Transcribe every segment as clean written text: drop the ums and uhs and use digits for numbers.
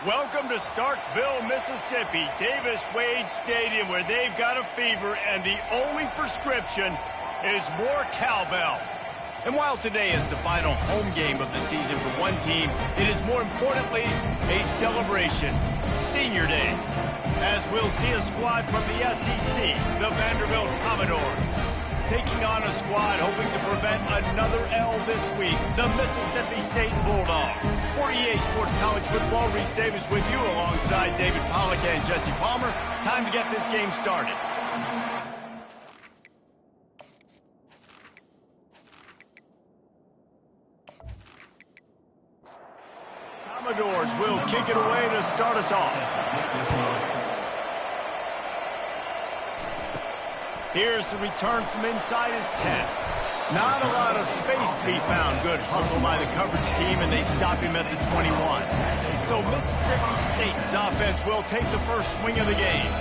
Welcome to Starkville, Mississippi, Davis-Wade Stadium, where they've got a fever, and the only prescription is more cowbell. And while today is the final home game of the season for one team, it is more importantly a celebration, Senior Day, as we'll see a squad from the SEC, the Vanderbilt Commodores, taking on a squad hoping to prevent another L this week, the Mississippi State Bulldogs. For EA Sports College Football, Reese Davis with you alongside David Pollack and Jesse Palmer. Time to get this game started. Commodores will kick it away to start us off. Here's the return from inside his 10. Not a lot of space to be found. Good hustle by the coverage team, and they stop him at the 21. So Mississippi State's offense will take the first swing of the game.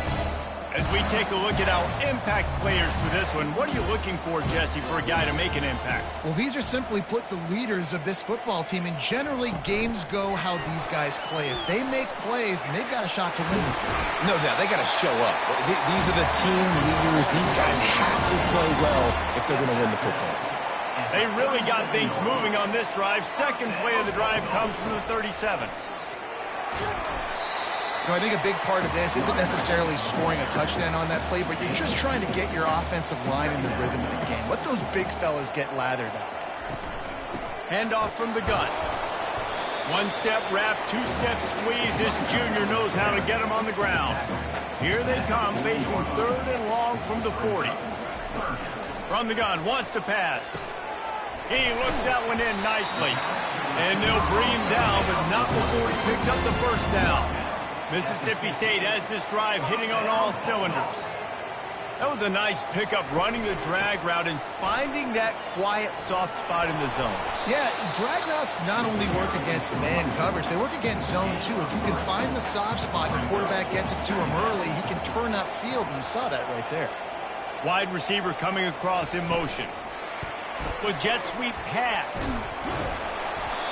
As we take a look at our impact players for this one, what are you looking for, Jesse, for a guy to make an impact? Well, these are simply put the leaders of this football team, and generally games go how these guys play. If they make plays, then they've got a shot to win this one. No doubt, they got to show up. These are the team leaders. These guys have to play well if they're going to win the football. They really got things moving on this drive. Second play of the drive comes from the 37. I think a big part of this isn't necessarily scoring a touchdown on that play, but you're just trying to get your offensive line in the rhythm of the game. Let those big fellas get lathered up. Handoff from the gun. One-step wrap, two-step squeeze. This junior knows how to get him on the ground. Here they come, facing third and long from the 40. From the gun, wants to pass. He looks that one in nicely. And they'll bring him down, but not before he picks up the first down. Mississippi State has this drive hitting on all cylinders. That was a nice pickup, running the drag route and finding that quiet, soft spot in the zone. Yeah, drag routes not only work against man coverage, they work against zone too. If you can find the soft spot and the quarterback gets it to him early, he can turn upfield, and you saw that right there. Wide receiver coming across in motion. The jet sweep pass.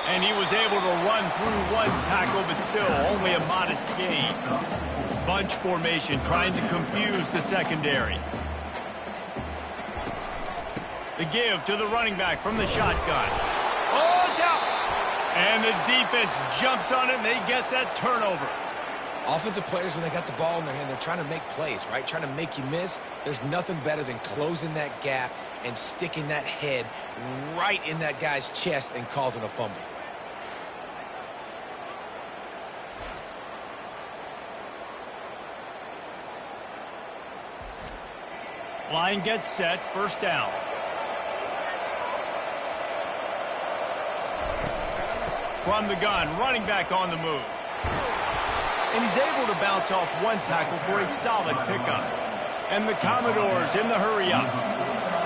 And he was able to run through one tackle, but still only a modest gain. Bunch formation trying to confuse the secondary. The give to the running back from the shotgun. Oh, it's out! And the defense jumps on it, and they get that turnover. Offensive players, when they got the ball in their hand, they're trying to make plays, right? Trying to make you miss. There's nothing better than closing that gap and sticking that head right in that guy's chest and causing a fumble. Line gets set, first down. From the gun, running back on the move. And he's able to bounce off one tackle for a solid pickup. And the Commodores in the hurry up.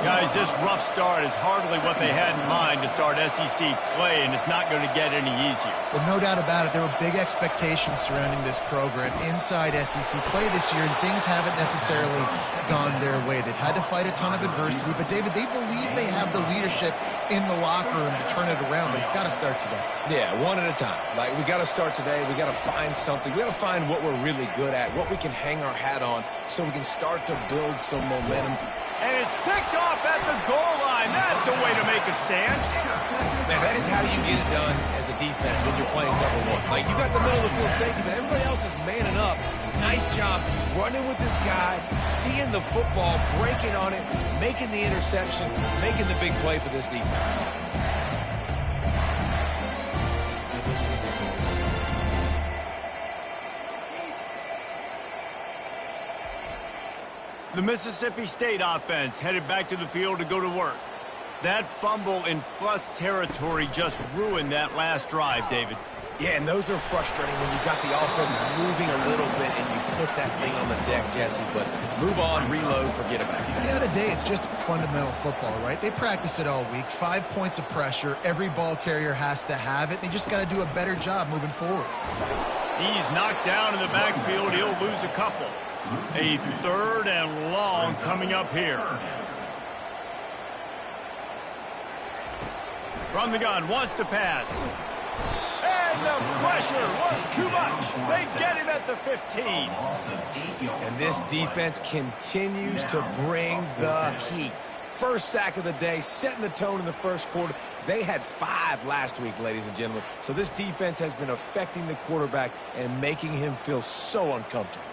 Guys, this rough start is hardly what they had in mind to start SEC play, and it's not going to get any easier. Well, no doubt about it. There were big expectations surrounding this program inside SEC play this year, and things haven't necessarily gone their way. They've had to fight a ton of adversity, but, David, they believe they have the leadership in the locker room to turn it around, but it's got to start today. Yeah, one at a time. Like, we got to start today. We got to find something. We got to find what we're really good at, what we can hang our hat on, so we can start to build some momentum. And it's picked off at the goal line. That's a way to make a stand. Man, that is how you get it done as a defense when you're playing number one. Like, you got the middle of the field safety, but everybody else is manning up. Nice job running with this guy, seeing the football, breaking on it, making the interception, making the big play for this defense. The Mississippi State offense headed back to the field to go to work. That fumble in plus territory just ruined that last drive, David. Yeah, and those are frustrating when you got the offense moving a little bit and you put that thing on the deck, Jesse. But move on, reload, forget about it. At the end of the day, it's just fundamental football, right? They practice it all week. 5 points of pressure. Every ball carrier has to have it. They just got to do a better job moving forward. He's knocked down in the backfield. He'll lose a couple. A third and long coming up here. From the gun, wants to pass. And And the pressure was too much. They get him at the 15. And this defense continues to bring the heat. First sack of the day, setting the tone in the first quarter. They had 5 last week, ladies and gentlemen. So this defense has been affecting the quarterback and making him feel so uncomfortable.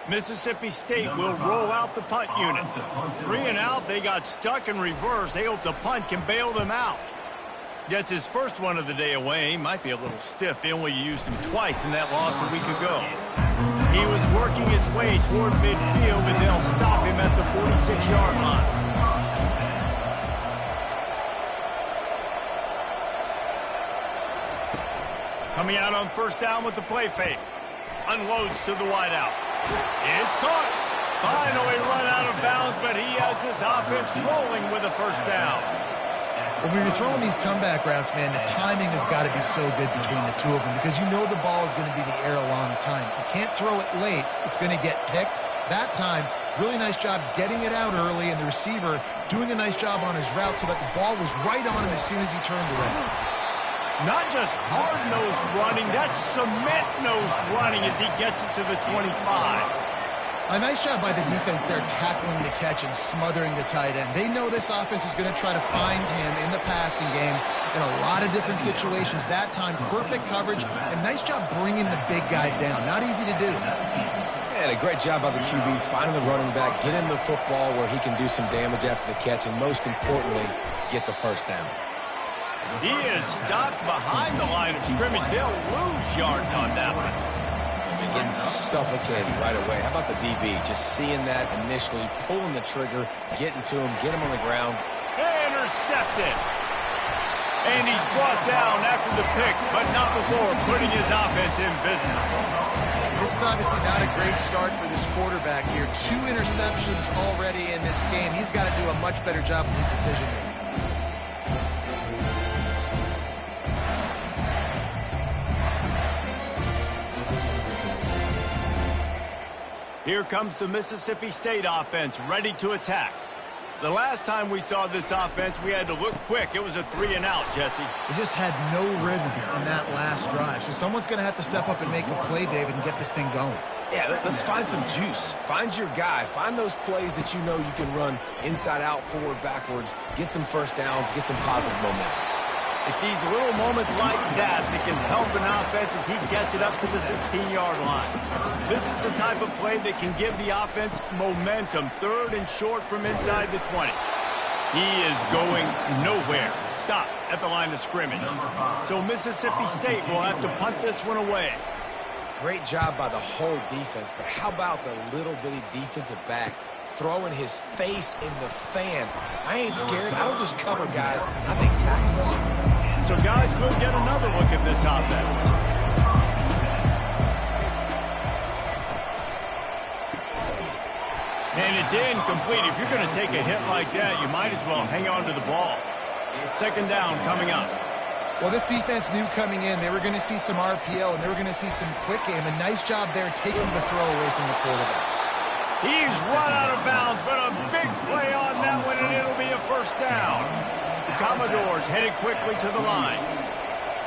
Mississippi State will roll out the punt unit. 3 and out, they got stuck in reverse. They hope the punt can bail them out. Gets his first one of the day away. Might be a little stiff. They only used him twice in that loss a week ago. He was working his way toward midfield, but they'll stop him at the 46-yard line. Coming out on first down with the play fake. Unloads to the wideout. It's caught. Finally run out of bounds, but he has this offense rolling with a first down. When you're throwing these comeback routes, man, the timing has got to be so good between the two of them because you know the ball is going to be in the air a long time. You can't throw it late. It's going to get picked. That time, really nice job getting it out early, and the receiver doing a nice job on his route so that the ball was right on him as soon as he turned around. Not just hard-nosed running, that's cement-nosed running as he gets it to the 25. A nice job by the defense there tackling the catch and smothering the tight end. They know this offense is going to try to find him in the passing game in a lot of different situations. That time, perfect coverage, and nice job bringing the big guy down. Not easy to do. And a great job by the QB finding the running back, get him the football where he can do some damage after the catch, and most importantly, get the first down. He is stopped behind the line of scrimmage. They'll lose yards on that one. Getting suffocated right away. How about the DB? Just seeing that initially, pulling the trigger, getting to him, get him on the ground. Intercepted. And he's brought down after the pick, but not before putting his offense in business. This is obviously not a great start for this quarterback here. 2 interceptions already in this game. He's got to do a much better job with his decision-making. Here comes the Mississippi State offense, ready to attack. The last time we saw this offense, we had to look quick. It was a 3 and out, Jesse. They just had no rhythm in that last drive. So someone's going to have to step up and make a play, David, and get this thing going. Yeah, let's find some juice. Find your guy. Find those plays that you know you can run inside out, forward, backwards. Get some first downs. Get some positive momentum. It's these little moments like that that can help an offense as he gets it up to the 16-yard line. This is the type of play that can give the offense momentum. 3rd and short from inside the 20. He is going nowhere. Stop at the line of scrimmage. So Mississippi State will have to punt this one away. Great job by the whole defense, but how about the little bitty defensive back throwing his face in the fan? I ain't scared. I don't just cover guys. I make tackles. So, guys, we'll get another look at this offense. And it's incomplete. If you're going to take a hit like that, you might as well hang on to the ball. 2nd down coming up. Well, this defense knew coming in they were going to see some RPO and they were going to see some quick game. A nice job there taking the throw away from the quarterback. He's run out of bounds, but a big play on that one, and it'll be a first down. The Commodores headed quickly to the line.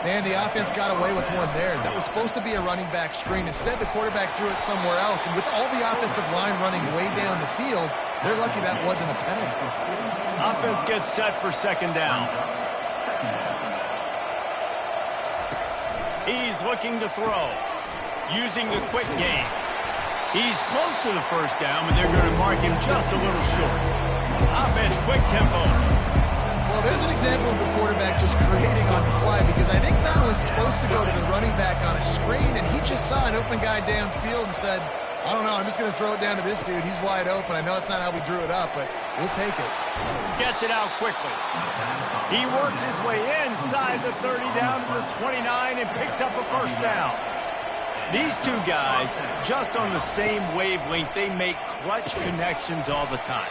Man, the offense got away with one there. That was supposed to be a running back screen. Instead, the quarterback threw it somewhere else. And with all the offensive line running way down the field, they're lucky that wasn't a penalty. Offense gets set for 2nd down. He's looking to throw, using the quick game. He's close to the first down, but they're going to mark him just a little short. Offense, quick tempo. Well, there's an example of the quarterback just creating on the fly because I think that was supposed to go to the running back on a screen, and he just saw an open guy downfield and said, I don't know, I'm just going to throw it down to this dude. He's wide open. I know it's not how we drew it up, but we'll take it. Gets it out quickly. He works his way inside the 30 down to the 29 and picks up a first down. These two guys, just on the same wavelength, they make clutch connections all the time.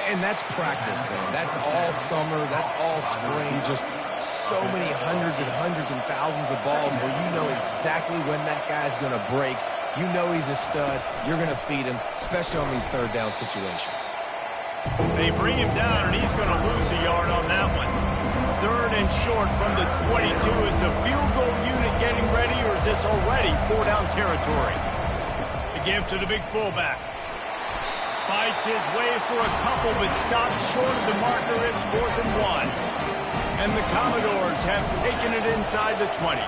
And that's practice, man. That's all summer. That's all spring. Just so many hundreds and thousands of balls where you know exactly when that guy's going to break. You know he's a stud. You're going to feed him, especially on these 3rd down situations. They bring him down, and he's going to lose a yard on that one. 3rd and short from the 22. Is the field goal unit getting ready, or is this already 4-down territory? The give to the big fullback. Fights his way for a couple, but stops short of the marker. It's 4th and 1. And the Commodores have taken it inside the 20.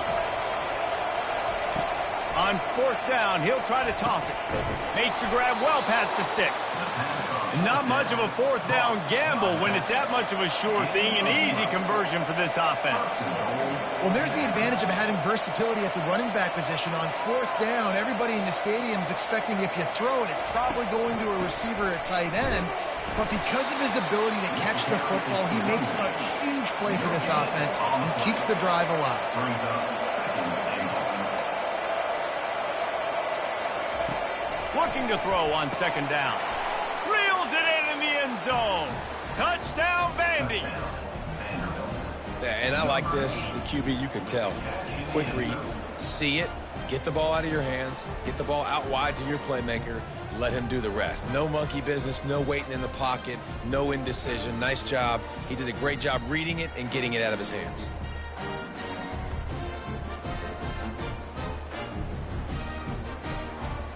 On 4th down, he'll try to toss it. Makes the grab well past the sticks. Not much of a 4th down gamble when it's that much of a sure thing. An easy conversion for this offense. Well, there's the advantage of having versatility at the running back position. On 4th down, everybody in the stadium is expecting if you throw it, it's probably going to a receiver at tight end. But because of his ability to catch the football, he makes a huge play for this offense and keeps the drive alive. Looking to throw on 2nd down. Reels it in the end zone. Touchdown, Vandy. Yeah, and I like this. The QB, you can tell. Quick read. See it. Get the ball out of your hands. Get the ball out wide to your playmaker. Let him do the rest. No monkey business. No waiting in the pocket. No indecision. Nice job. He did a great job reading it and getting it out of his hands.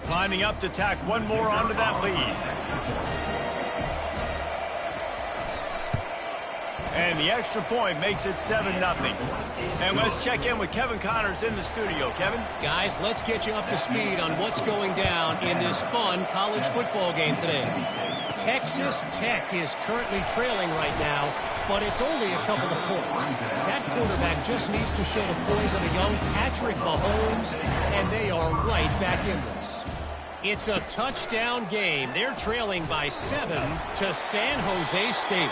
Climbing up to tack one more onto that lead. And the extra point makes it 7-0. And let's check in with Kevin Connors in the studio. Kevin? Guys, let's get you up to speed on what's going down in this fun college football game today. Texas Tech is currently trailing right now, but it's only a couple of points. That quarterback just needs to show the poise of a young Patrick Mahomes, and they are right back in this. It's a touchdown game. They're trailing by 7 to San Jose State.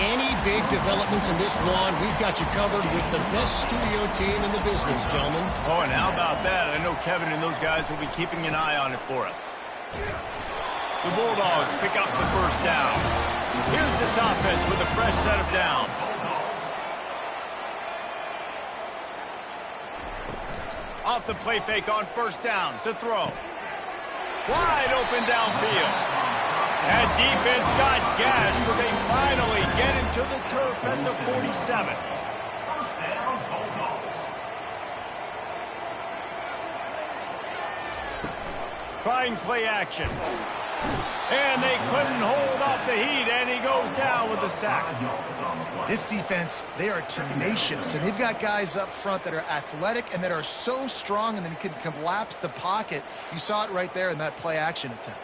Any big developments in this one, we've got you covered with the best studio team in the business, gentlemen. Oh, and how about that? I know Kevin and those guys will be keeping an eye on it for us. The Bulldogs pick up the 1st down. Here's this offense with a fresh set of downs. Off the play fake on 1st down to throw. Wide open downfield. That defense got gashed, but they finally get him to the turf at the 47. Trying play action. And they couldn't hold off the heat, and he goes down with a sack. This defense, they are tenacious, and they've got guys up front that are athletic and that are so strong and then can collapse the pocket. You saw it right there in that play action attempt.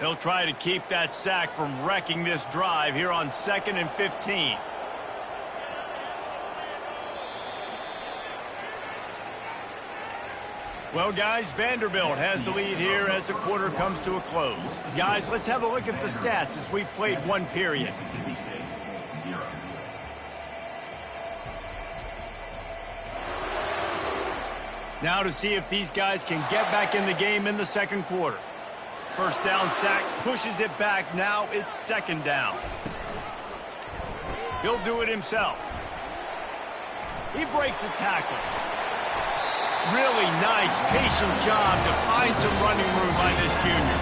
They'll try to keep that sack from wrecking this drive here on 2nd and 15. Well, guys, Vanderbilt has the lead here as the quarter comes to a close. Guys, let's have a look at the stats as we've played one period. Now to see if these guys can get back in the game in the 2nd quarter. 1st down sack, pushes it back. Now it's 2nd down. He'll do it himself. He breaks a tackle. Really nice, patient job to find some running room by this junior.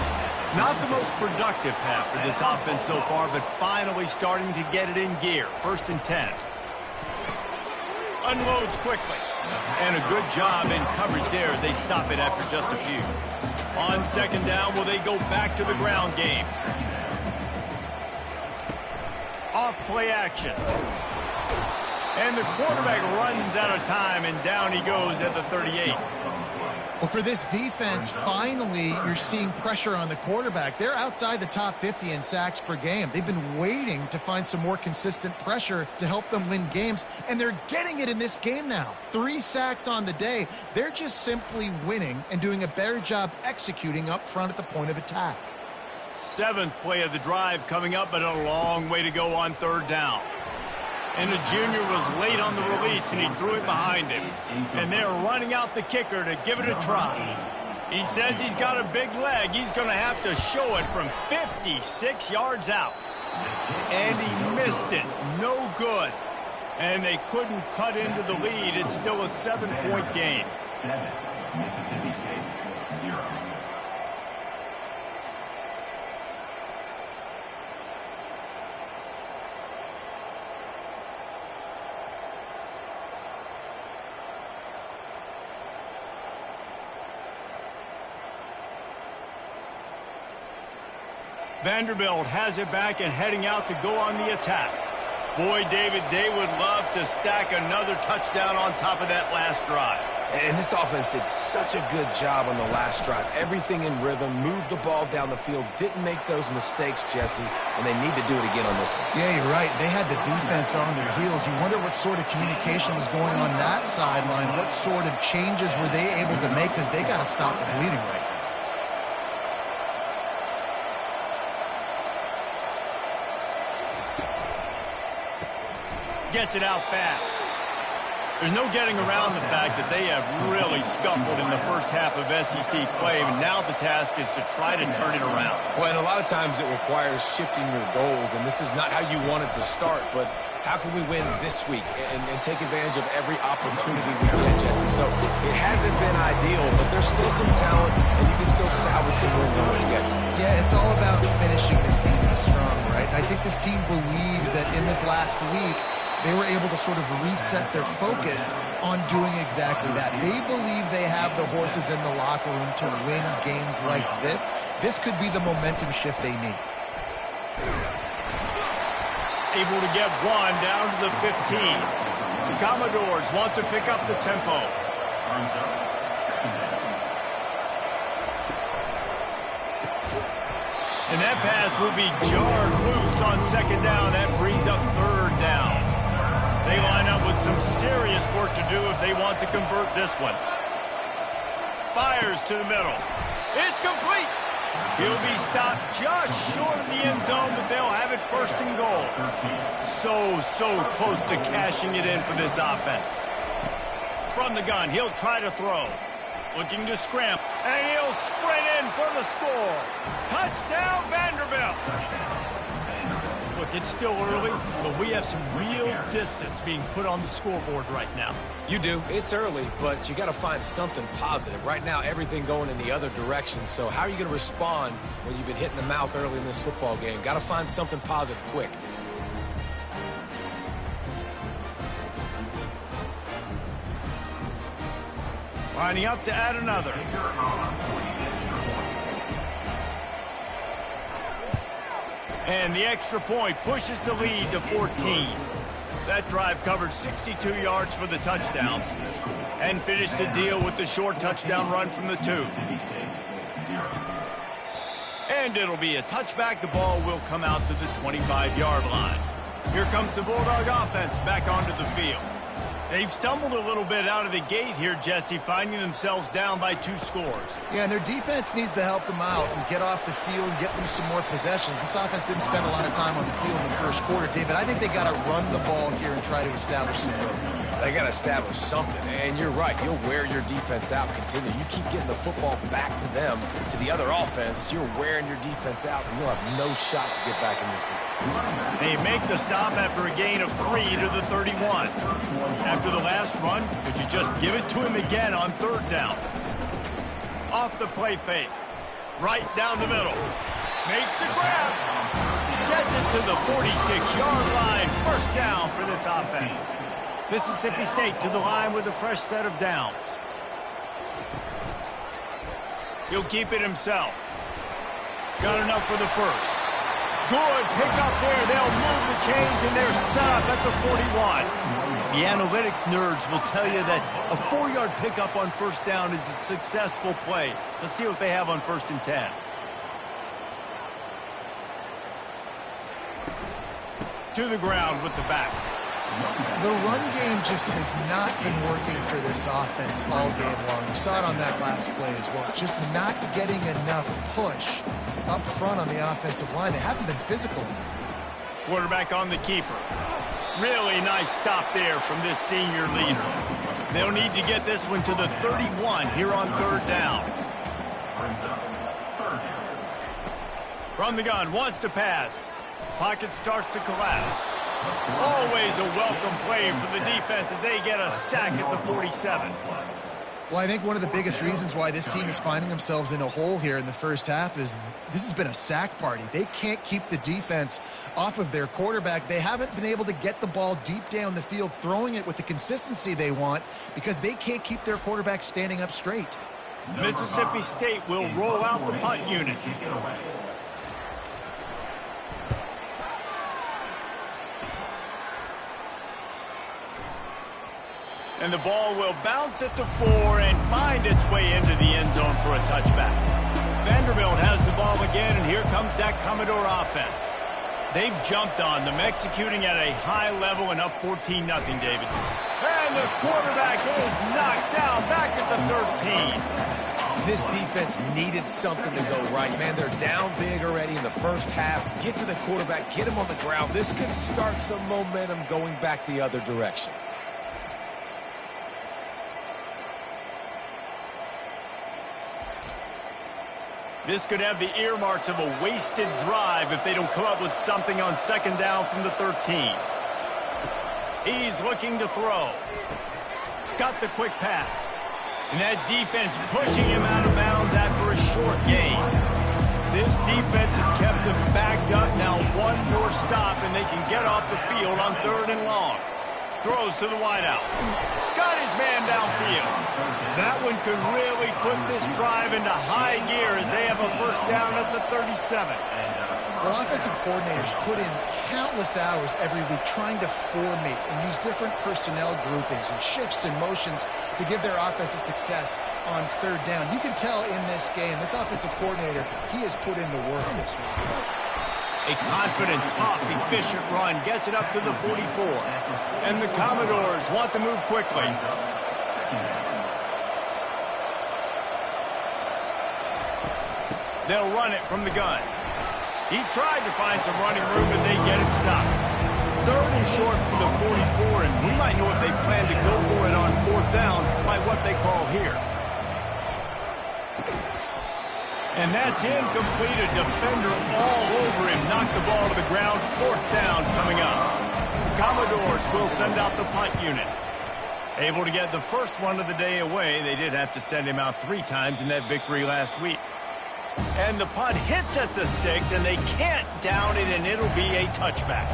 Not the most productive half for this offense so far, but finally starting to get it in gear. 1st and 10. Unloads quickly. And a good job in coverage there as they stop it after just a few. On 2nd down, will they go back to the ground game? Off play action. And the quarterback runs out of time, and down he goes at the 38. Well, for this defense, finally, you're seeing pressure on the quarterback. They're outside the top 50 in sacks per game. They've been waiting to find some more consistent pressure to help them win games, and they're getting it in this game now. 3 sacks on the day. They're just simply winning and doing a better job executing up front at the point of attack. 7th play of the drive coming up, but a long way to go on 3rd down. And the junior was late on the release, and he threw it behind him. And they're running out the kicker to give it a try. He says he's got a big leg. He's going to have to show it from 56 yards out. And he missed it. No good. And they couldn't cut into the lead. It's still a 7-point game. 7, Mississippi State, 0. Vanderbilt has it back and heading out to go on the attack. Boy, David, they would love to stack another touchdown on top of that last drive. And this offense did such a good job on the last drive. Everything in rhythm, moved the ball down the field, didn't make those mistakes, Jesse, and they need to do it again on this one. Yeah, you're right. They had the defense on their heels. You wonder what sort of communication was going on that sideline. What sort of changes were they able to make, because they got to stop the bleeding right now. Gets it out fast. There's no getting around the fact that they have really scuffled in the first half of SEC play, and now the task is to try to turn it around. Well, and a lot of times it requires shifting your goals, and this is not how you want it to start, but how can we win this week and take advantage of every opportunity we get, Jesse? So it hasn't been ideal, but there's still some talent, and you can still salvage some wins on the schedule. Yeah, it's all about finishing the season strong, right? I think this team believes that in this last week, they were able to sort of reset their focus on doing exactly that. They believe they have the horses in the locker room to win games like this. This could be the momentum shift they need. Able to get one down to the 15. The Commodores want to pick up the tempo. And that pass will be jarred loose on second down. That brings up third down. They line up with some serious work to do if they want to convert this one. Fires to the middle. It's complete. He'll be stopped just short of the end zone, but they'll have it first and goal. So close to cashing it in for this offense. From the gun, he'll try to throw. Looking to scramble, and he'll sprint in for the score. Touchdown, Vanderbilt. Look, it's still early, but we have some real distance being put on the scoreboard right now. You do. It's early, but you got to find something positive. Right now, everything going in the other direction. So how are you going to respond when you've been hit in the mouth early in this football game? Got to find something positive quick. Lining up to add another. And the extra point pushes the lead to 14. That drive covered 62 yards for the touchdown and finished the deal with the short touchdown run from the 2. And it'll be a touchback. The ball will come out to the 25-yard line. Here comes the Bulldog offense back onto the field. They've stumbled a little bit out of the gate here, Jesse, finding themselves down by 2 scores. Yeah, and their defense needs to help them out and get off the field and get them some more possessions. This offense didn't spend a lot of time on the field in the first quarter, David. I think they got to run the ball here and try to establish some rhythm. They got to establish something, and you're right. You'll wear your defense out. Continue. You keep getting the football back to them, to the other offense. You're wearing your defense out, and you'll have no shot to get back in this game. They make the stop after a gain of 3 to the 31. After the last run, could you just give it to him again on third down? Off the play fake. Right down the middle. Makes the grab. Gets it to the 46-yard line. First down for this offense. Mississippi State to the line with a fresh set of downs. He'll keep it himself. Got enough for the first. Good pick up there. They'll move the chains, and they're set up at the 41. The analytics nerds will tell you that a 4-yard pickup on first down is a successful play. Let's see what they have on 1st and 10. To the ground with the back. The run game just has not been working for this offense all game long. We saw it on that last play as well. Just not getting enough push up front on the offensive line. They haven't been physical. Quarterback on the keeper. Really nice stop there from this senior leader. They'll need to get this one to the 31 here on third down. From the gun, wants to pass. Pocket starts to collapse. Always a welcome play for the defense as they get a sack at the 47. Well, I think one of the biggest reasons why this team is finding themselves in a hole here in the first half is this has been a sack party. They can't keep the defense off of their quarterback. They haven't been able to get the ball deep down the field, throwing it with the consistency they want because they can't keep their quarterback standing up straight. Mississippi State will roll out the punt unit. And the ball will bounce at the 4 and find its way into the end zone for a touchback. Vanderbilt has the ball again, and here comes that Commodore offense. They've jumped on them, executing at a high level and up 14-0, David. And the quarterback is knocked down back at the 13. This defense needed something to go right, man. They're down big already in the first half. Get to the quarterback, get him on the ground. This could start some momentum going back the other direction. This could have the earmarks of a wasted drive if they don't come up with something on second down from the 13. He's looking to throw. Got the quick pass. And that defense pushing him out of bounds after a short gain. This defense has kept him backed up. Now one more stop, and they can get off the field on 3rd and long. Throws to the wideout. Got his man downfield. That one could really put this drive into high gear as they have a first down at the 37. Well, offensive coordinators put in countless hours every week trying to formate and use different personnel groupings and shifts and motions to give their offensive success on 3rd down. You can tell in this game, this offensive coordinator, he has put in the work this week. A confident, tough, efficient run gets it up to the 44. And the Commodores want to move quickly. They'll run it from the gun. He tried to find some running room, but they get him stopped. 3rd and short from the 44, and we might know if they plan to go for it on 4th down by what they call here. And that's incomplete. A defender all over him. Knocked the ball to the ground. 4th down coming up. Commodores will send out the punt unit. Able to get the first one of the day away. They did have to send him out 3 times in that victory last week. And the punt hits at the 6, and they can't down it, and it'll be a touchback.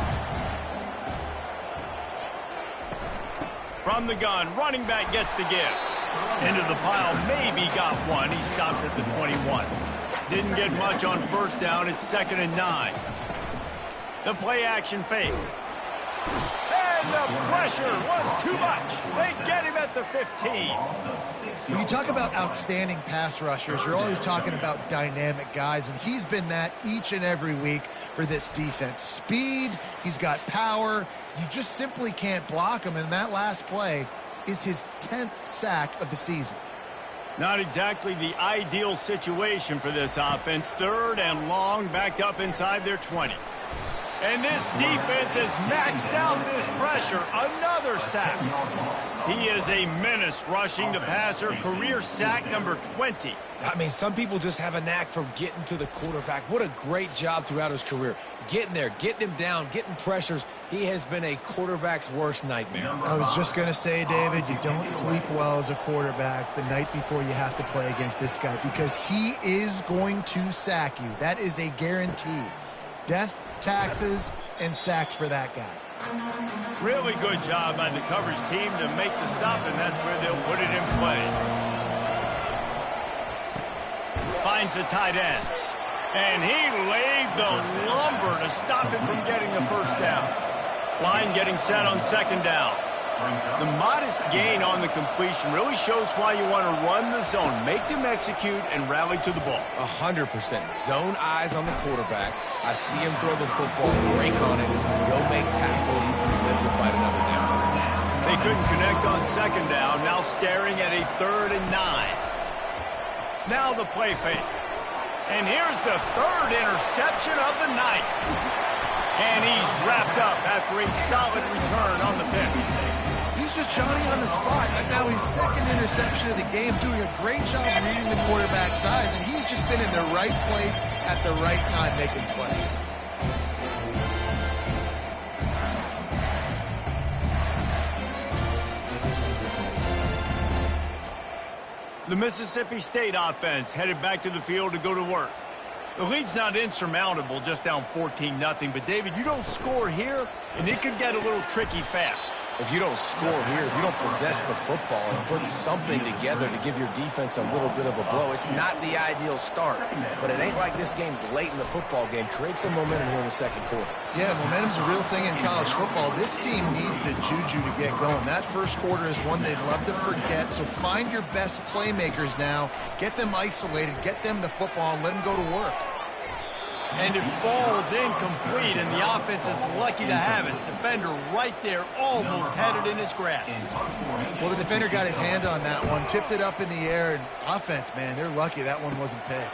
From the gun, running back gets to give. Into the pile, maybe got one. He stopped at the 21. Didn't get much on 1st down. It's 2nd and 9. The play action fake. And the pressure was too much. They get him at the 15. When you talk about outstanding pass rushers, you're always talking about dynamic guys, and he's been that each and every week for this defense. Speed, he's got power. You just simply can't block him, and that last play is his 10th sack of the season. Not exactly the ideal situation for this offense. 3rd and long, backed up inside their 20. And this defense has maxed out this pressure. Another sack. He is a menace rushing the passer. Career sack number 20. I mean, some people just have a knack for getting to the quarterback. What a great job throughout his career. Getting there, getting him down, getting pressures. He has been a quarterback's worst nightmare. I was just going to say, David, you don't sleep well as a quarterback the night before you have to play against this guy because he is going to sack you. That is a guarantee. Death, taxes, and sacks for that guy. Really good job by the coverage team to make the stop, and that's where they'll put it in play. Finds the tight end. And he laid the lumber to stop him from getting the first down. Line getting set on 2nd down. The modest gain on the completion really shows why you want to run the zone. Make them execute and rally to the ball. 100%. Zone eyes on the quarterback. I see him throw the football, break on it, go make tackles, live to fight another down. They couldn't connect on 2nd down. Now staring at a 3rd and 9. Now the play fake. And here's the 3rd interception of the night. And he's wrapped up after a solid return on the pick. He's just Johnny on the spot. And now his 2nd interception of the game, doing a great job reading the quarterback's eyes. And he's just been in the right place at the right time making plays. The Mississippi State offense headed back to the field to go to work. The lead's not insurmountable, just down 14-0. But, David, you don't score here, and it could get a little tricky fast. If you don't score here, if you don't possess the football and put something together to give your defense a little bit of a blow, it's not the ideal start. But it ain't like this game's late in the football game. Create some momentum here in the second quarter. Yeah, momentum's a real thing in college football. This team needs the juju to get going. That first quarter is one they'd love to forget, so find your best playmakers now. Get them isolated, get them the football, and let them go to work. And it falls incomplete, and the offense is lucky to have it. Defender right there almost had it in his grasp. Well, the defender got his hand on that one, tipped it up in the air, and offense, man, they're lucky that one wasn't picked.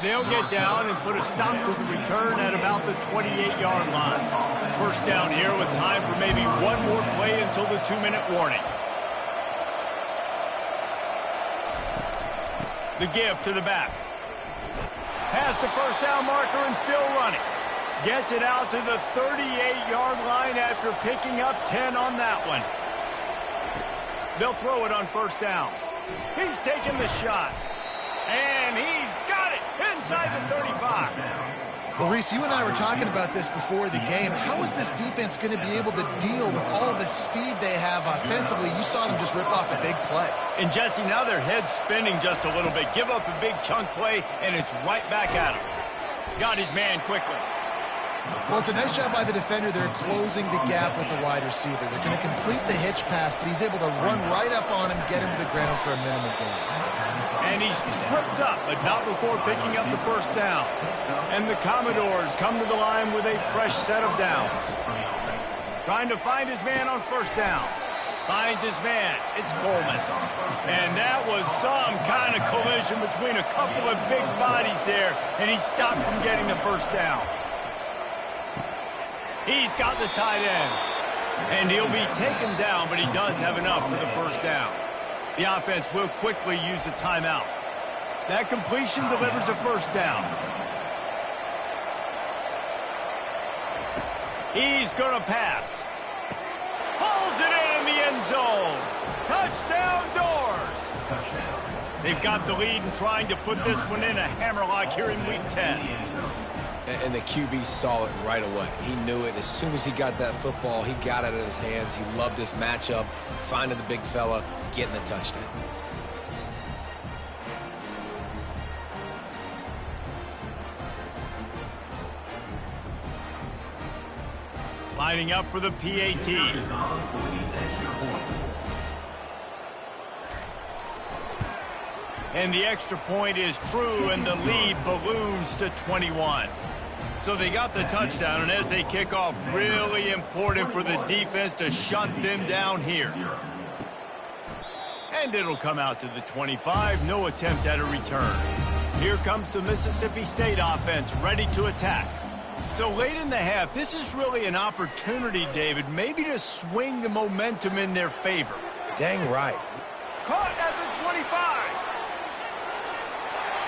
They'll get down and put a stop to the return at about the 28-yard line. First down here with time for maybe one more play until the 2-minute warning. The give to the back. Past the first down marker and still running. Gets it out to the 38-yard line after picking up 10 on that one. They'll throw it on first down. He's taking the shot. And he's got it inside the 35. Well, Reese, you and I were talking about this before the game. How is this defense going to be able to deal with all the speed they have offensively? You saw them just rip off a big play. And, Jesse, now their head's spinning just a little bit. Give up a big chunk play, and it's right back at him. Got his man quickly. Well, it's a nice job by the defender. They're closing the gap with the wide receiver. They're going to complete the hitch pass, but he's able to run right up on him, get him to the ground for a minimum gain. And he's tripped up, but not before picking up the first down. And the Commodores come to the line with a fresh set of downs. Trying to find his man on first down. Finds his man. It's Coleman. And that was some kind of collision between a couple of big bodies there, and he stopped from getting the first down. He's got the tight end. And he'll be taken down, but he does have enough for the first down. The offense will quickly use a timeout. That completion delivers a first down. He's going to pass. Pulls it in the end zone. Touchdown, Doors. They've got the lead and trying to put this one in a hammerlock here in Week 10. And the QB saw it right away. He knew it. As soon as he got that football, he got it in his hands. He loved this matchup, finding the big fella, getting the touchdown. Lining up for the PAT. And the extra point is true, and the lead balloons to 21. So they got the touchdown, and as they kick off, really important for the defense to shut them down here. And it'll come out to the 25, no attempt at a return. Here comes the Mississippi State offense, ready to attack. So late in the half, this is really an opportunity, David, maybe to swing the momentum in their favor. Dang right. Caught at the 25.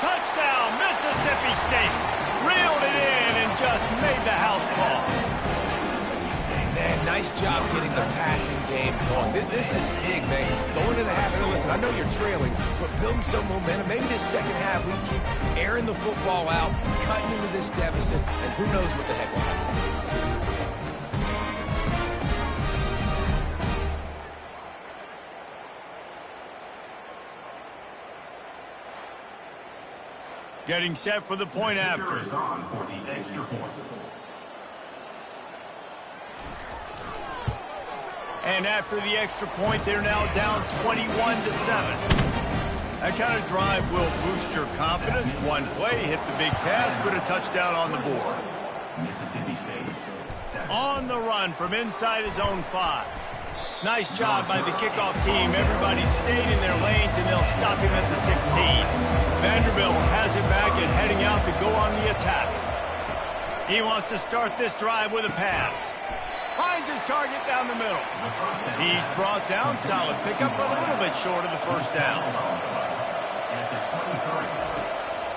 Touchdown, Mississippi State. Reeled it in and just made the house call. Man, nice job getting the passing game going. This is big, man. Going to the half, and listen, I know you're trailing, but building some momentum. Maybe this second half we can keep airing the football out, cutting into this deficit, and who knows what the heck will happen. Getting set for the point after. And after the extra point, they're now down 21-7. That kind of drive will boost your confidence. One play, hit the big pass, put a touchdown on the board. Mississippi State. On the run from inside his own 5. Nice job by the kickoff team. Everybody stayed in their lanes, and they'll stop him at the 16. Vanderbilt has it back and heading out to go on the attack. He wants to start this drive with a pass. Finds his target down the middle. He's brought down. Solid pickup, but a little bit short of the first down.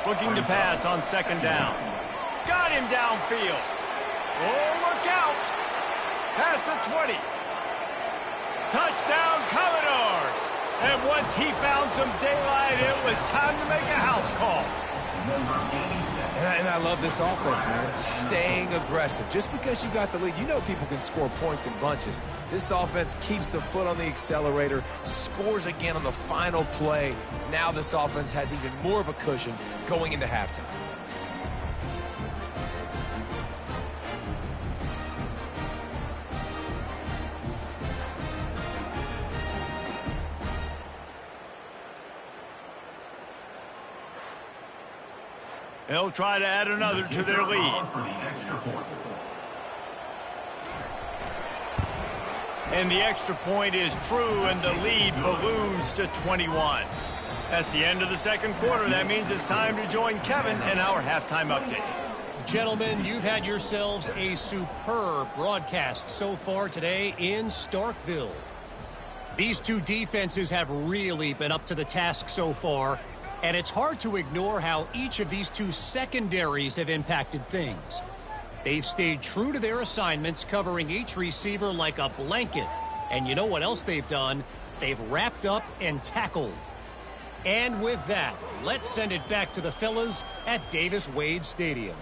Looking to pass on second down. Got him downfield. Oh, look out. Past the 20. Touchdown, Commodores. And once he found some daylight, it was time to make a house call. And I love this offense, man. Staying aggressive. Just because you got the lead, you know people can score points in bunches. This offense keeps the foot on the accelerator, scores again on the final play. Now this offense has even more of a cushion going into halftime. They'll try to add another to their lead. And the extra point is true, and the lead balloons to 21. That's the end of the second quarter. That means it's time to join Kevin in our halftime update. Gentlemen, you've had yourselves a superb broadcast so far today in Starkville. These two defenses have really been up to the task so far, and it's hard to ignore how each of these two secondaries have impacted things. They've stayed true to their assignments, covering each receiver like a blanket. And you know what else they've done? They've wrapped up and tackled. And with that, let's send it back to the fellas at Davis-Wade Stadium.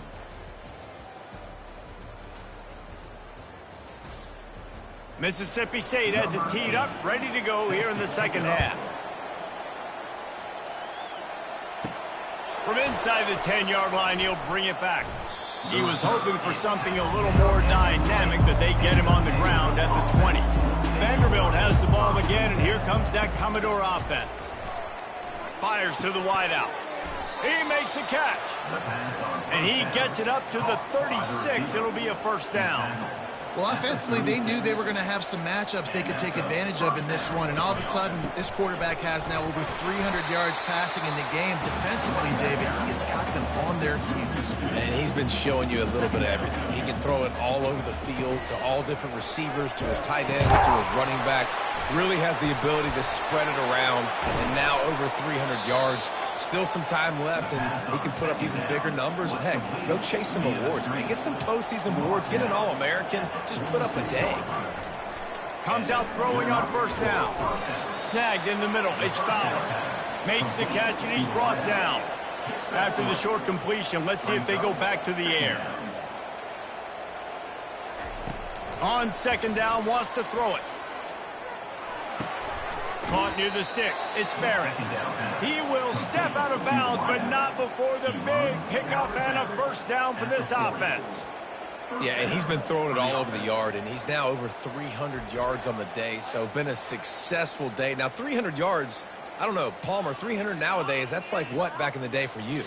Mississippi State has it teed up, ready to go here in the second half. From inside the 10-yard line, he'll bring it back. He was hoping for something a little more dynamic, but they get him on the ground at the 20. Vanderbilt has the ball again, and here comes that Commodore offense. Fires to the wideout. He makes a catch. And he gets it up to the 36. It'll be a first down. Well, offensively, they knew they were going to have some matchups they could take advantage of in this one. And all of a sudden, this quarterback has now over 300 yards passing in the game. Defensively, David, he has got them on their heels. And he's been showing you a little bit of everything. He can throw it all over the field to all different receivers, to his tight ends, to his running backs. Really has the ability to spread it around. And now over 300 yards. Still some time left, and he can put up even bigger numbers. And heck, go chase some awards, man. Get some postseason awards. Get an All-American. Just put up a day. Comes out throwing on first down. Snagged in the middle. It's Fowler. Makes the catch, and he's brought down. After the short completion, let's see if they go back to the air. On second down, wants to throw it. Caught near the sticks. It's Barrett. He will step out of bounds, but not before the big pickup and a first down for this offense. Yeah, and he's been throwing it all over the yard, and he's now over 300 yards on the day, so been a successful day. Now, 300 yards, I don't know, Palmer, 300 nowadays, that's like what back in the day for you?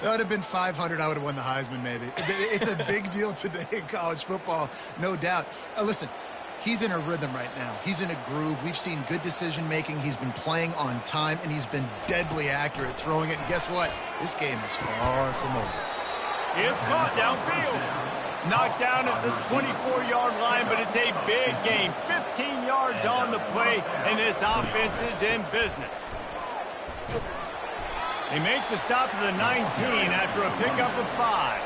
That would have been 500. I would have won the Heisman, maybe. It's a big deal today in college football, no doubt. Listen, he's in a rhythm right now. He's in a groove. We've seen good decision-making. He's been playing on time, and he's been deadly accurate throwing it. And guess what? This game is far from over. It's caught downfield. Knocked down at the 24-yard line, but it's a big game. 15 yards on the play, and this offense is in business. They make the stop at the 19 after a pickup of 5.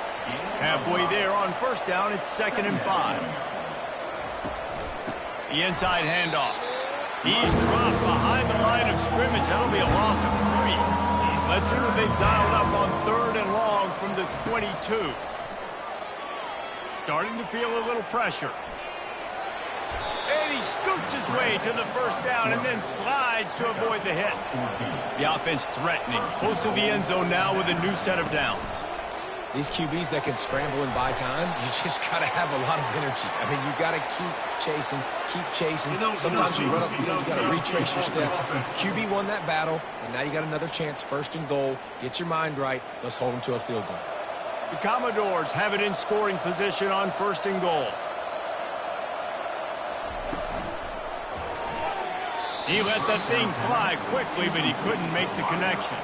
Halfway there on first down, it's 2nd and 5. The inside handoff. He's dropped behind the line of scrimmage. That'll be a loss of 3. Let's see what they've dialed up on 3rd and long from the 22. Starting to feel a little pressure. And he scoots his way to the first down and then slides to avoid the hit. The offense threatening. Close to the end zone now with a new set of downs. These QBs that can scramble and buy time, you just got to have a lot of energy. I mean, you got to keep chasing. Sometimes you run upfield, you got to retrace your steps. QB won that battle, and now you got another chance, 1st and goal. Get your mind right. Let's hold them to a field goal. The Commodores have it in scoring position on 1st and goal. He let that thing fly quickly, but he couldn't make the connection.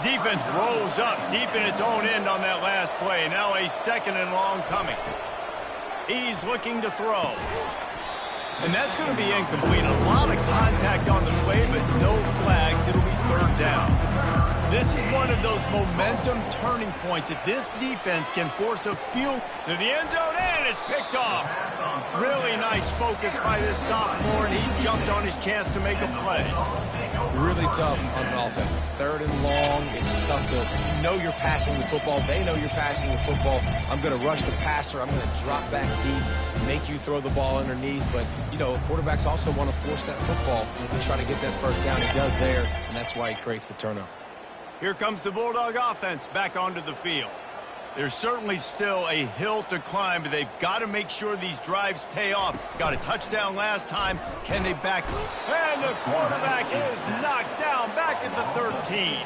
Defense rolls up deep in its own end on that last play. Now a 2nd and long coming. He's looking to throw. And that's going to be incomplete. A lot of contact on the play, but no flags. It'll be 3rd down. This is one of those momentum turning points. If this defense can force a field to the end zone, and it's picked off. Really nice focus by this sophomore, and he jumped on his chance to make a play. Really tough on an offense. 3rd and long. It's tough to know you're passing the football. They know you're passing the football. I'm going to rush the passer. I'm going to drop back deep, make you throw the ball underneath. But, you know, quarterbacks also want to force that football to try to get that first down. He does there, and that's why he creates the turnover. Here comes the Bulldog offense back onto the field. There's certainly still a hill to climb, but they've got to make sure these drives pay off. Got a touchdown last time. Can they back? And the quarterback is knocked down back at the 13.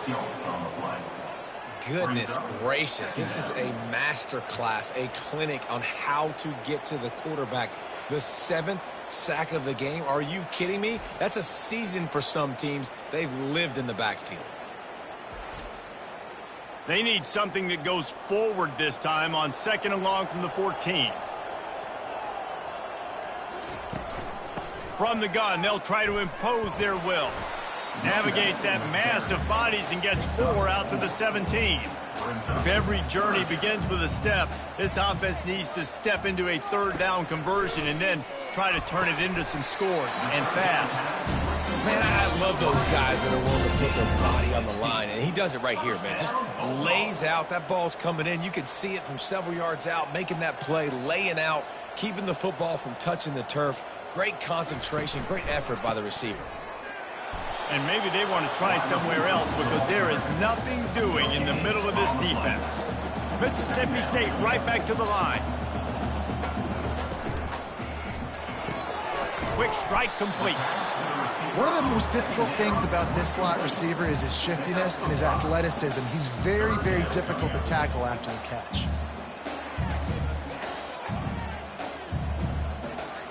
Goodness gracious. This is a master class, a clinic on how to get to the quarterback. The 7th sack of the game. Are you kidding me? That's a season for some teams. They've lived in the backfield. They need something that goes forward this time on 2nd and long from the 14. From the gun, they'll try to impose their will. Navigates that mass of bodies and gets 4 out to the 17. If every journey begins with a step, this offense needs to step into a 3rd down conversion and then try to turn it into some scores, and fast. Man, I love those guys that are willing to put their body on the line, and he does it right here, man. Just lays out. That ball's coming in. You can see it from several yards out, making that play, laying out, keeping the football from touching the turf. Great concentration, great effort by the receiver. And maybe they want to try somewhere else because there is nothing doing in the middle of this defense. Mississippi State right back to the line. Quick strike complete. One of the most difficult things about this slot receiver is his shiftiness and his athleticism. He's very, very difficult to tackle after the catch.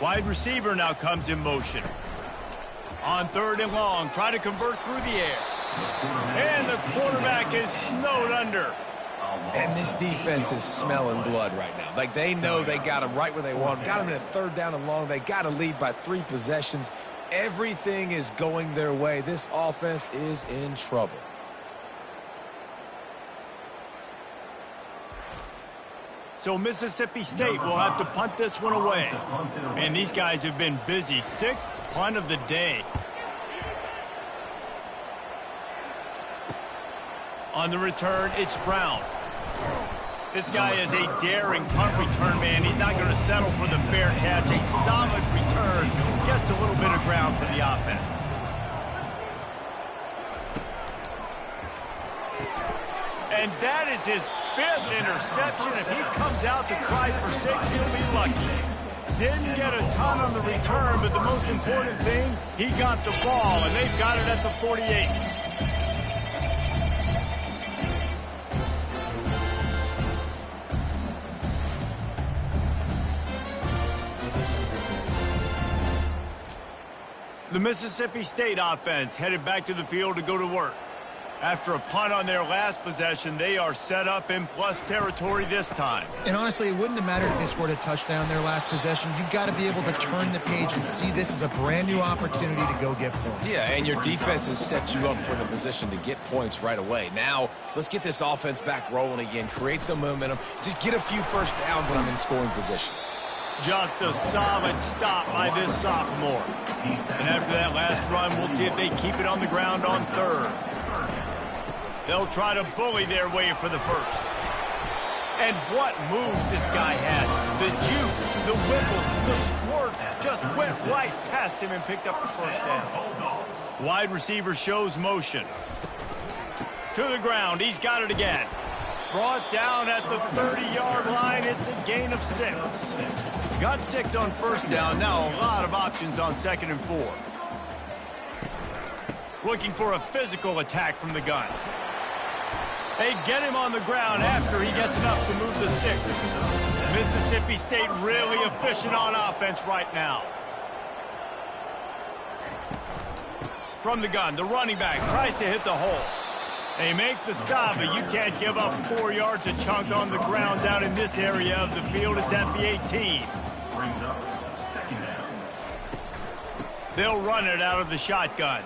Wide receiver now comes in motion. On 3rd and long, try to convert through the air. And the quarterback is snowed under. And this defense is smelling blood right now. Like, they know they got him right where they want him. Got him in a 3rd down and long. They got to lead by 3 possessions. Everything is going their way. This offense is in trouble. So Mississippi State will have to punt this one away. And these guys have been busy. 6th punt of the day. On the return, it's Brown. This guy is a daring punt return man. He's not going to settle for the fair catch. A solid return. Gets a little bit of ground for the offense. And that is his 5th interception. If he comes out to try for 6, he'll be lucky. Didn't get a ton on the return, but the most important thing, he got the ball, and they've got it at the 48. The Mississippi State offense headed back to the field to go to work. After a punt on their last possession, they are set up in plus territory this time. And honestly, it wouldn't have mattered if they scored a touchdown their last possession. You've got to be able to turn the page and see this as a brand new opportunity to go get points. Yeah, and your defense has set you up for the position to get points right away. Now, let's get this offense back rolling again, create some momentum, just get a few first downs, and I'm in scoring position. Just a solid stop by this sophomore. And after that last run, we'll see if they keep it on the ground on 3rd. They'll try to bully their way for the 1st. And what moves this guy has. The jukes, the wiggles, the squirts just went right past him and picked up the 1st down. Wide receiver shows motion. To the ground. He's got it again. Brought down at the 30-yard line. It's a gain of 6. Got 6 on 1st down. Now a lot of options on 2nd and 4. Looking for a physical attack from the gun. They get him on the ground after he gets enough to move the sticks. Mississippi State really efficient on offense right now. From the gun, the running back tries to hit the hole. They make the stop, but you can't give up 4 yards a chunk on the ground down in this area of the field. It's at the 18. They'll run it out of the shotgun.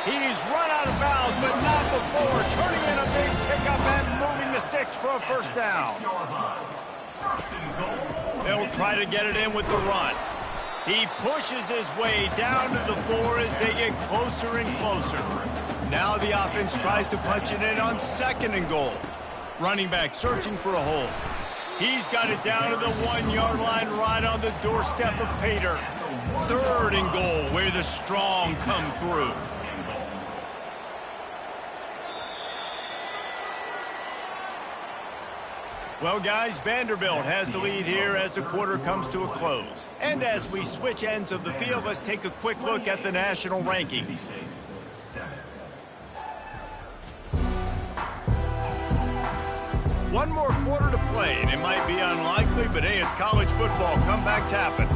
He's run out of bounds, but not before turning in a big pickup and moving the sticks for a first down. They'll try to get it in with the run. He pushes his way down to the 4 as they get closer and closer. Now the offense tries to punch it in on 2nd and goal. Running back searching for a hole. He's got it down to the 1-yard line right on the doorstep of Pater. 3rd and goal where the strong come through. Well, guys, Vanderbilt has the lead here as the quarter comes to a close. And as we switch ends of the field, let's take a quick look at the national rankings. One more quarter to play, and it might be unlikely, but hey, it's college football. Comebacks happen.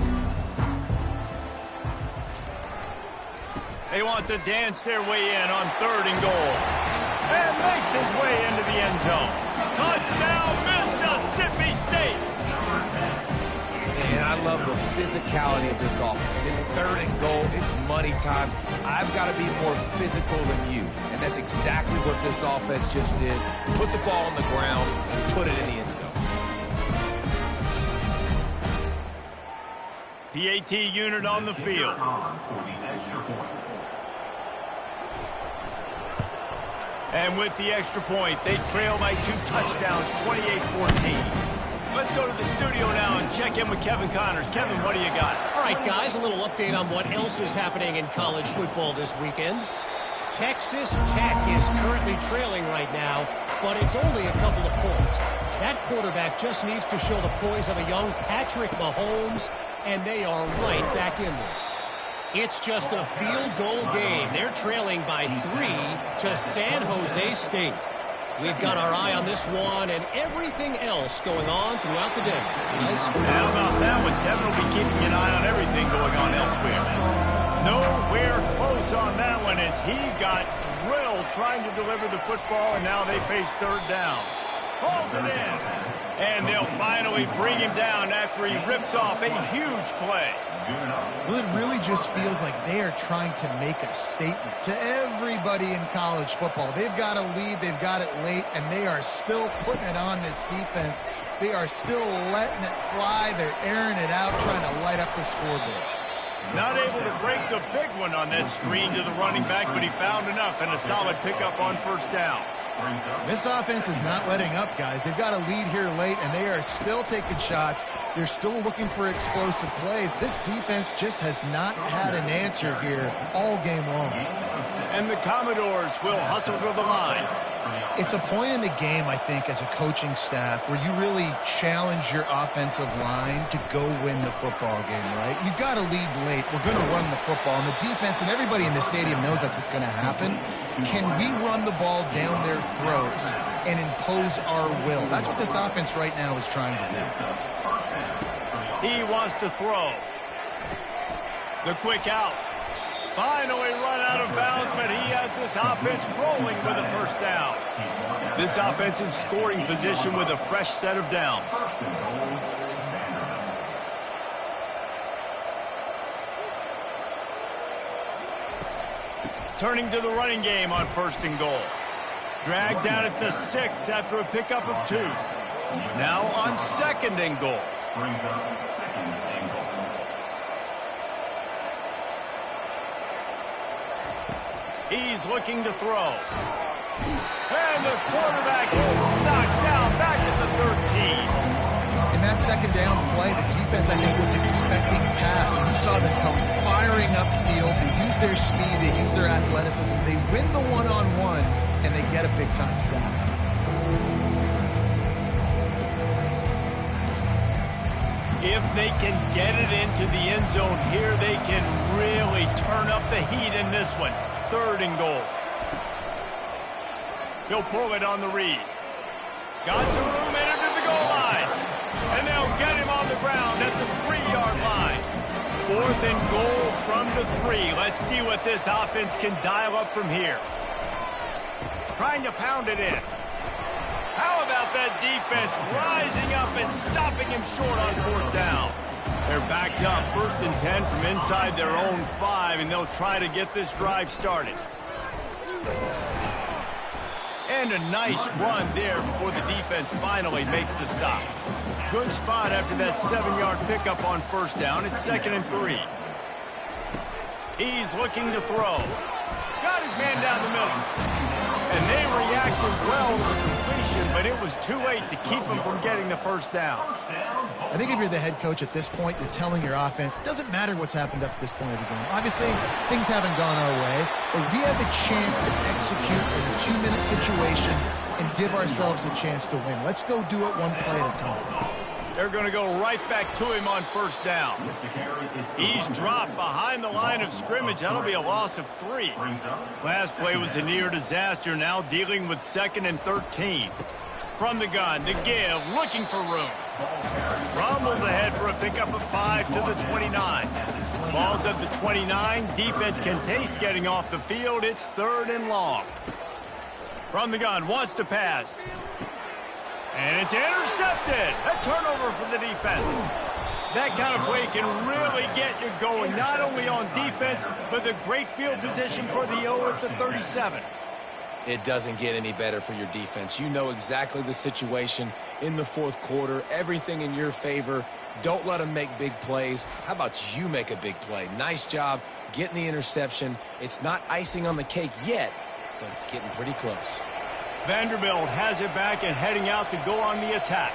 They want to dance their way in on 3rd and goal. And makes his way into the end zone. Touchdown, Mississippi State! And I love the physicality of this offense. It's 3rd and goal. It's money time. I've got to be more physical than you. And that's exactly what this offense just did. Put the ball on the ground and put it in the end zone. PAT unit on the field. And with the extra point, they trail by 2 touchdowns, 28-14. Let's go to the studio now and check in with Kevin Connors. Kevin, what do you got? All right, guys, a little update on what else is happening in college football this weekend. Texas Tech is currently trailing right now, but it's only a couple of points. That quarterback just needs to show the poise of a young Patrick Mahomes, and they are right back in this. It's just a field goal game. They're trailing by 3 to San Jose State. We've got our eye on this one and everything else going on throughout the day. Guys? How about that one? Kevin will be keeping an eye on everything going on elsewhere. Nowhere close on that one as he got drilled trying to deliver the football, and now they face 3rd down. Hauls it in. And they'll finally bring him down after he rips off a huge play. Well, it really just feels like they are trying to make a statement to everybody in college football. They've got a lead, they've got it late, and they are still putting it on this defense. They are still letting it fly. They're airing it out, trying to light up the scoreboard. Not able to break the big one on that screen to the running back, but he found enough and a solid pickup on 1st down. This offense is not letting up, guys. They've got a lead here late, and they are still taking shots. They're still looking for explosive plays. This defense just has not had an answer here all game long. And the Commodores will hustle to the line. It's a point in the game, I think, as a coaching staff where you really challenge your offensive line to go win the football game, right? You've got to lead late. We're going to run the football. And the defense and everybody in the stadium knows that's what's going to happen. Can we run the ball down their throats and impose our will? That's what this offense right now is trying to do. He wants to throw. The quick out. Finally run out of bounds, but he has this offense rolling with a 1st down. This offense in scoring position with a fresh set of downs. Turning to the running game on 1st and goal. Dragged down at the 6 after a pickup of 2. Now on 2nd and goal. He's looking to throw. And the quarterback is knocked down back at the 13. In that 2nd down play, the defense, I think, was expecting pass. You saw them come firing upfield. They use their speed. They use their athleticism. They win the one-on-ones, and they get a big-time sack. If they can get it into the end zone here, they can really turn up the heat in this one. 3rd and goal. He'll pull it on the read. Got some room in under the goal line. And they'll get him on the ground at the 3-yard line. 4th and goal from the 3. Let's see what this offense can dial up from here. Trying to pound it in. How about that defense rising up and stopping him short on 4th down? They're backed up 1st and 10 from inside their own 5, and they'll try to get this drive started. And a nice run there before the defense finally makes the stop. Good spot after that 7-yard pickup on first down. It's 2nd and 3. He's looking to throw. Got his man down the middle. And they reacted well to the completion, but it was too late to keep him from getting the first down. I think if you're the head coach at this point, you're telling your offense, it doesn't matter what's happened up to this point of the game. Obviously, things haven't gone our way, but we have a chance to execute in a 2-minute situation and give ourselves a chance to win. Let's go do it one play at a time. They're going to go right back to him on first down. He's dropped behind the line of scrimmage. That'll be a loss of 3. Last play was a near disaster, now dealing with 2nd and 13. From the gun, the give, looking for room. Rumbles ahead for a pickup of 5 to the 29. Ball's at the 29. Defense can taste getting off the field. It's 3rd and long. From the gun, wants to pass. And it's intercepted. A turnover for the defense. That kind of play can really get you going, not only on defense, but the great field position for the O at the 37. It doesn't get any better for your defense. You know exactly the situation in the 4th quarter. Everything in your favor. Don't let them make big plays. How about you make a big play? Nice job getting the interception. It's not icing on the cake yet, but it's getting pretty close. Vanderbilt has it back and heading out to go on the attack.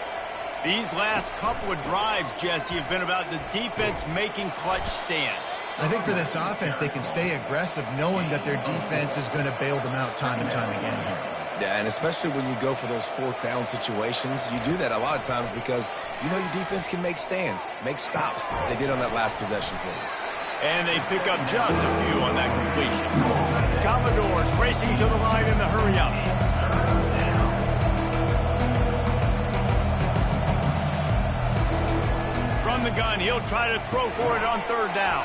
These last couple of drives, Jesse, have been about the defense making clutch stand. I think for this offense, they can stay aggressive knowing that their defense is going to bail them out time and time again here. Yeah, and especially when you go for those 4th down situations, you do that a lot of times because you know your defense can make stands, make stops. They did on that last possession for you. And they pick up just a few on that completion. Commodores racing to the line in the hurry-up. From the gun, he'll try to throw for it on 3rd down.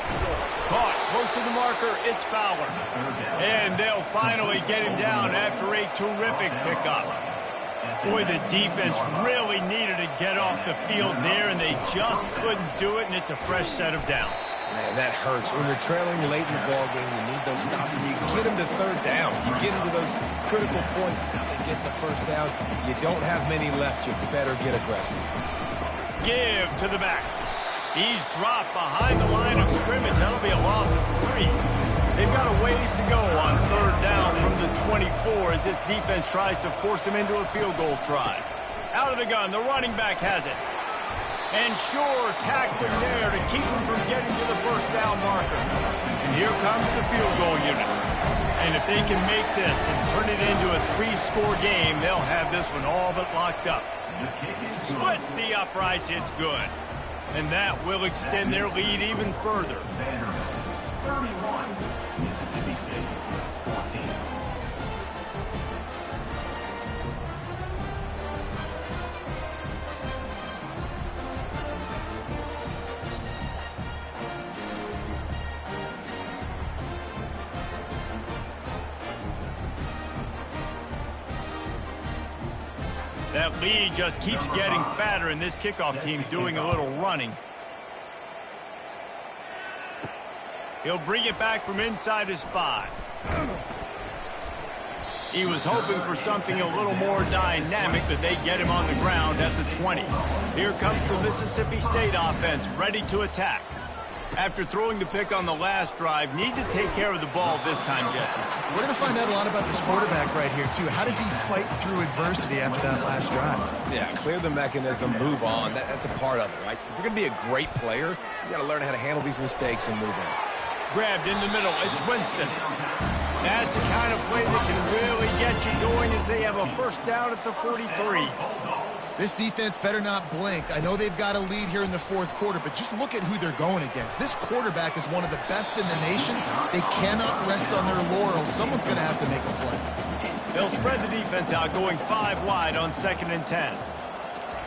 Caught close to the marker, it's Fowler. And they'll finally get him down after a terrific pickup. Boy, the defense really needed to get off the field there, and they just couldn't do it, and it's a fresh set of downs. Man, that hurts. When you're trailing late in the ballgame, you need those stops, and you get them to 3rd down. You get them to those critical points and get the first down. You don't have many left. You better get aggressive. Give to the back. He's dropped behind the line of scrimmage. That'll be a loss of 3. They've got a ways to go on 3rd down from the 24 as this defense tries to force him into a field goal try. Out of the gun, the running back has it. And sure, tackling there to keep him from getting to the first down marker. And here comes the field goal unit. And if they can make this and turn it into a 3-score game, they'll have this one all but locked up. Splits the uprights, it's good. And that will extend their lead even further. 31, Mississippi State, 14. That lead just keeps getting fatter, and this kickoff team doing a little running. He'll bring it back from inside his 5. He was hoping for something a little more dynamic, but they get him on the ground at the 20. Here comes the Mississippi State offense, ready to attack. After throwing the pick on the last drive, need to take care of the ball this time, Jesse. We're going to find out a lot about this quarterback right here, too. How does he fight through adversity after that last drive? Yeah, clear the mechanism, move on. That's a part of it, right? If you're going to be a great player, you got to learn how to handle these mistakes and move on. Grabbed in the middle, it's Winston. That's the kind of play that can really get you going as they have a first down at the 43. This defense better not blink. I know they've got a lead here in the 4th quarter, but just look at who they're going against. This quarterback is one of the best in the nation. They cannot rest on their laurels. Someone's going to have to make a play. They'll spread the defense out, going 5 wide on 2nd and 10.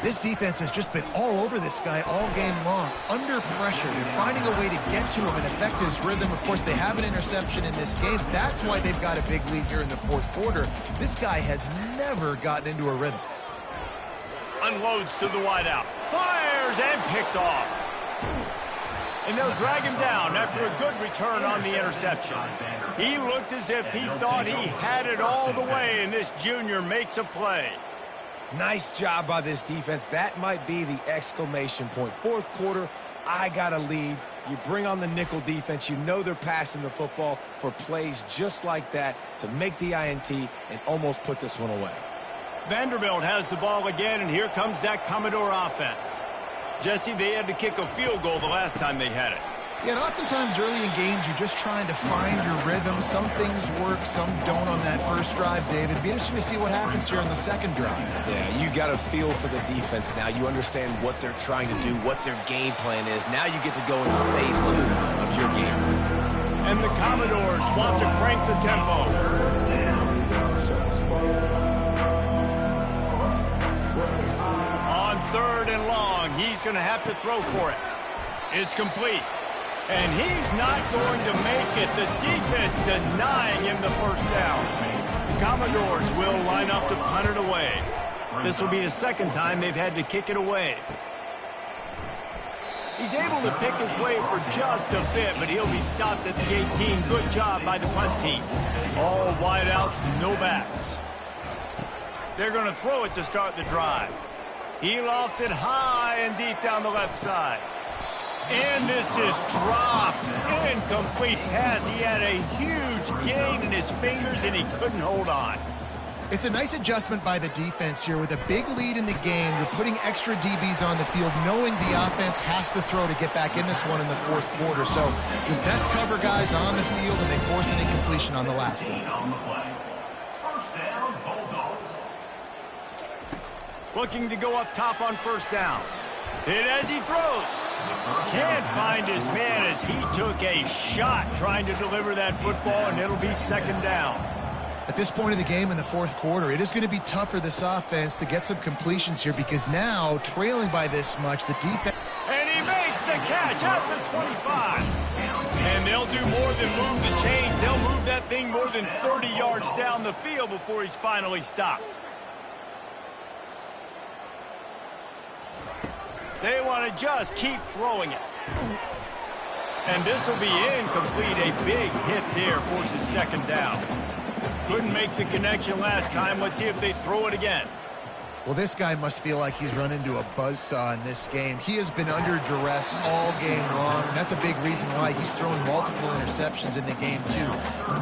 This defense has just been all over this guy all game long, under pressure. They're finding a way to get to him and affect his rhythm. Of course, they have an interception in this game. That's why they've got a big lead here in the 4th quarter. This guy has never gotten into a rhythm. Unloads to the wideout. Fires and picked off. And they'll drag him down after a good return on the interception. He looked as if he thought he had it all the way, and this junior makes a play. Nice job by this defense. That might be the exclamation point. Fourth quarter, I got a lead. You bring on the nickel defense. You know they're passing the football for plays just like that to make the INT and almost put this one away. Vanderbilt has the ball again, and here comes that Commodore offense. Jesse, they had to kick a field goal the last time they had it. Yeah, and oftentimes early in games, you're just trying to find your rhythm. Some things work, some don't on that first drive, David. It'd be interesting to see what happens here on the second drive. Yeah, you got a feel for the defense now. You understand what they're trying to do, what their game plan is. Now you get to go into phase 2 of your game plan. And the Commodores want to crank the tempo. On 3rd and long, he's going to have to throw for it. It's complete. And he's not going to make it. The defense denying him the first down. Commodores will line up to punt it away. This will be the second time they've had to kick it away. He's able to pick his way for just a bit, but he'll be stopped at the 18. Good job by the punt team. All wideouts, no backs. They're going to throw it to start the drive. He lofts it high and deep down the left side. And this is dropped. Incomplete pass. He had a huge gain in his fingers, and he couldn't hold on. It's a nice adjustment by the defense here. With a big lead in the game, you're putting extra DBs on the field, knowing the offense has to throw to get back in this one in the fourth quarter. So the best cover guys on the field, and they force an incompletion on the last one. First down, Bulldogs. Looking to go up top on first down. Hit as he throws. Can't find his man as he took a shot trying to deliver that football, and it'll be second down. At this point in the game in the fourth quarter, it is going to be tough for this offense to get some completions here because now, trailing by this much, the defense... And he makes the catch at the 25. And they'll do more than move the chains. They'll move that thing more than 30 yards down the field before he's finally stopped. They want to just keep throwing it. And this will be incomplete. A big hit there forces second down. Couldn't make the connection last time. Let's see if they throw it again. Well, this guy must feel like he's run into a buzzsaw in this game. He has been under duress all game long, and that's a big reason why he's thrown multiple interceptions in the game, too.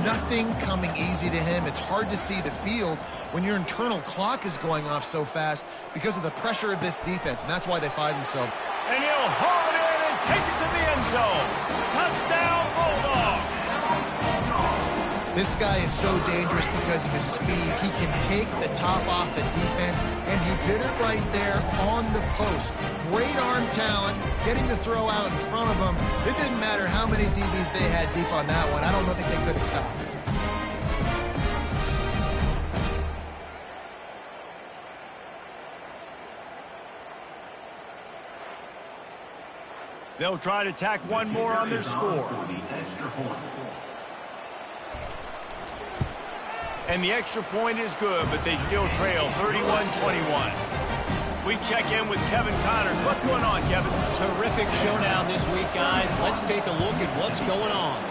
Nothing coming easy to him. It's hard to see the field when your internal clock is going off so fast because of the pressure of this defense, and that's why they find themselves. And he'll haul it in and take it to the end zone. Touchdown, Bulldogs! This guy is so dangerous because of his speed. He can take the top off the defense, and he did it right there on the post. Great arm talent, getting the throw out in front of him. It didn't matter how many DBs they had deep on that one. I don't think they could have stopped it. They'll try to tack one more on their score. And the extra point is good, but they still trail 31-21. We check in with Kevin Connors. What's going on, Kevin? Terrific showdown this week, guys. Let's take a look at what's going on.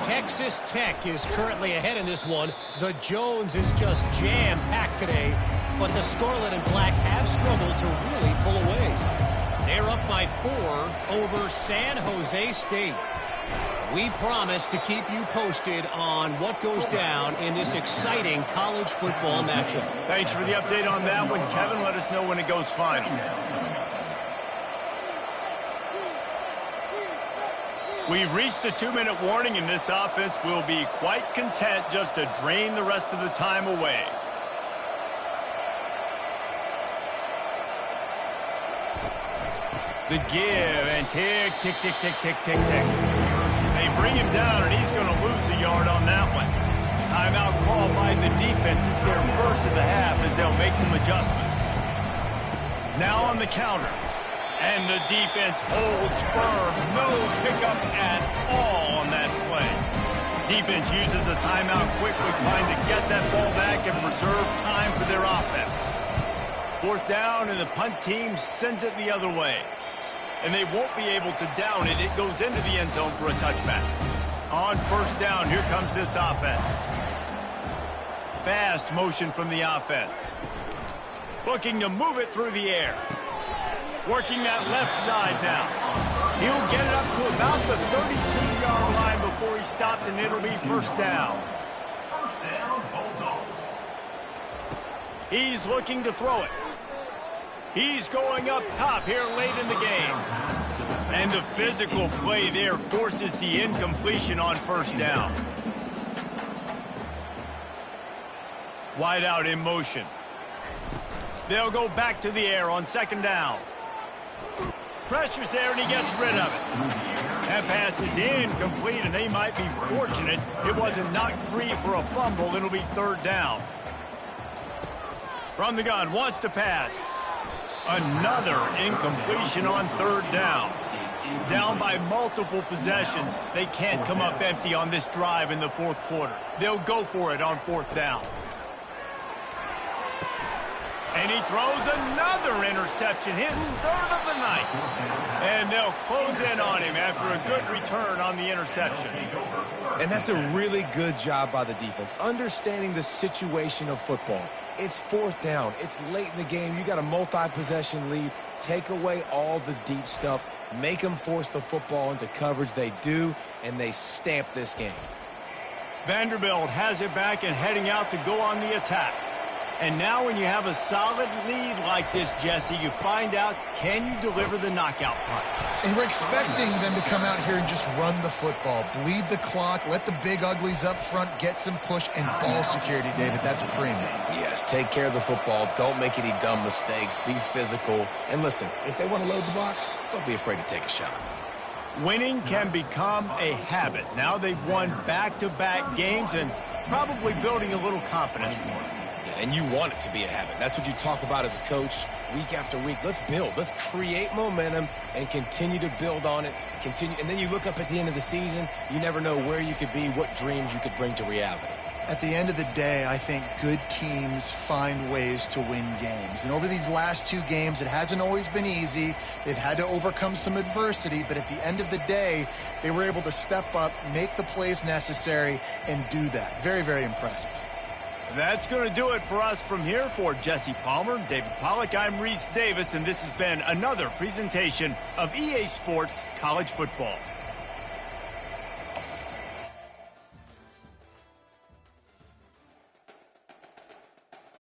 Texas Tech is currently ahead in this one. The Jones is just jam-packed today, but the Scarlet and Black have struggled to really pull away. They're up by 4 over San Jose State. We promise to keep you posted on what goes down in this exciting college football matchup. Thanks for the update on that one, Kevin. Let us know when it goes final. We've reached the 2-minute warning, and this offense will be quite content just to drain the rest of the time away. The give, and tick, tick, tick, tick, tick, tick, tick. They bring him down, and he's going to lose a yard on that one. Timeout called by the defense. It's their first of the half as they'll make some adjustments. Now on the counter. And the defense holds firm. No pickup at all on that play. Defense uses a timeout quickly, trying to get that ball back and preserve time for their offense. Fourth down, and the punt team sends it the other way. and they won't be able to down it. It goes into the end zone for a touchback. On first down, here comes this offense. Fast motion from the offense. Looking to move it through the air. Working that left side now. He'll get it up to about the 32-yard line before he stopped, and it'll be first down. First down, Bulldogs. He's looking to throw it. He's going up top here late in the game. And the physical play there forces the incompletion on first down. Wide out in motion. They'll go back to the air on second down. Pressure's there, and he gets rid of it. That pass is incomplete, and they might be fortunate it wasn't knocked free for a fumble. It'll be third down. From the gun, wants to pass. Another incompletion on third down. Down by multiple possessions. They can't come up empty on this drive in the fourth quarter. They'll go for it on fourth down. And he throws another interception, his third of the night. And they'll close in on him after a good return on the interception. And that's a really good job by the defense, understanding the situation of football. It's fourth down. It's late in the game. You got a multi-possession lead. Take away all the deep stuff. Make them force the football into coverage. They do, and they stamp this game. Vanderbilt has it back and heading out to go on the attack. And now when you have a solid lead like this, Jesse, you find out, can you deliver the knockout punch? And we're expecting them to come out here and just run the football, bleed the clock, let the big uglies up front get some push and ball security, David. That's premium. Yes, take care of the football. Don't make any dumb mistakes. Be physical. And listen, if they want to load the box, don't be afraid to take a shot. Winning can become a habit. Now they've won back-to-back games and probably building a little confidence for them. And you want it to be a habit. That's what you talk about as a coach week after week. Let's build. Let's create momentum and continue to build on it. And then you look up at the end of the season, you never know where you could be, what dreams you could bring to reality. At the end of the day, I think good teams find ways to win games. And over these last two games, it hasn't always been easy. They've had to overcome some adversity, but at the end of the day, they were able to step up, make the plays necessary, and do that. Very, very impressive. That's going to do it for us from here. For Jesse Palmer, David Pollack, I'm Reese Davis, and this has been another presentation of EA Sports College Football.